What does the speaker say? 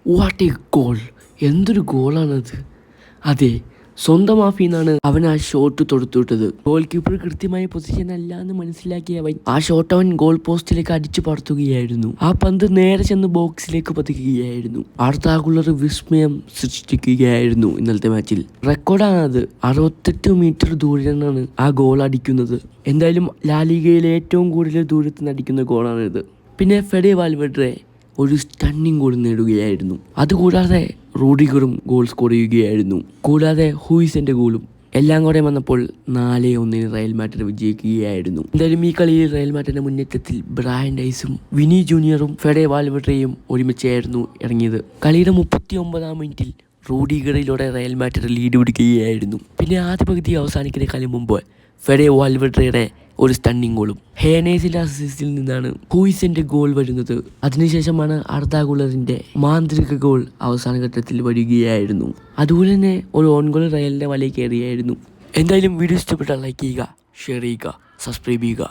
What A goal! എന്തൊരു ഗോളാണത്! അതെ, സ്വന്തം ഹാഫിന്നാണ് അവൻ ആ ഷോട്ട് തൊടുത്തുവിട്ടത്. ഗോൾ കീപ്പർ കൃത്യമായ പൊസിഷൻ അല്ല എന്ന് മനസ്സിലാക്കിയ അവൻ ആ ഷോട്ട് അവൻ ഗോൾ പോസ്റ്റിലേക്ക് അടിച്ചു പറത്തുകയായിരുന്നു. ആ പന്ത് നേരെ ചെന്ന് ബോക്സിലേക്ക് പതിക്കുകയായിരുന്നു. ആർത്താകുലർ വിസ്മയം സൃഷ്ടിക്കുകയായിരുന്നു ഇന്നലത്തെ മാച്ചിൽ. റെക്കോർഡാണത്. 68 മീറ്റർ ദൂരെയാണ് ആ ഗോൾ അടിക്കുന്നത്. എന്തായാലും ലാലിഗയിലെ ഏറ്റവും കൂടുതൽ ദൂരത്ത് നിന്ന് അടിക്കുന്ന ഗോളാണിത്. പിന്നെ ഫെഡെ വാൽവേർഡെ ഒരു സ്റ്റണ്ണിങ് ഗോൾ നേടുകയായിരുന്നു. അതുകൂടാതെ റൂഡിഗറും ഗോൾ സ്കോർ ചെയ്യുകയായിരുന്നു. കൂടാതെ ഹൂയിസിന്റെ ഗോളും എല്ലാം കൂടെ വന്നപ്പോൾ 4-1 റയൽ മാഡ്രിഡ് വിജയിക്കുകയായിരുന്നു. എന്തായാലും ഈ കളിയിൽ റയൽ മാഡ്രിഡിന്റെ മുന്നേറ്റത്തിൽ ബ്രയാൻ ഡൈസും വിനി ജൂനിയറും ഫെഡെ വാൽവേർഡെയും ഒരുമിച്ചായിരുന്നു ഇറങ്ങിയത്. കളിയുടെ 39-ാം മിനിറ്റിൽ റൂഡിഗറിലൂടെ റയൽ മാഡ്രിഡ് ലീഡ് പിടിക്കുകയായിരുന്നു. പിന്നെ ആദ്യ പകുതി അവസാനിക്കുന്ന കളി മുമ്പ് ഫെഡെ വാൽവേർഡെയുടെ ഒരു സ്റ്റണ്ണിങ് ഗോളും ഹേനേസിന്റെ അസിസ്റ്റിൽ നിന്നാണ് ഹൂയിസിന്റെ ഗോൾ വരുന്നത്. അതിനുശേഷമാണ് അർദാ ഗുളറിന്റെ മാന്ത്രിക ഗോൾ അവസാന ഘട്ടത്തിൽ വരികയായിരുന്നു. അതുപോലെ തന്നെ ഒരു ഓൺ ഗോൾ റയലിന്റെ വലയിൽ കയറിയായിരുന്നു. എന്തായാലും വീഡിയോ ഇഷ്ടപ്പെട്ടാൽ ലൈക്ക് ചെയ്യുക, ഷെയർ ചെയ്യുക, സബ്സ്ക്രൈബ് ചെയ്യുക.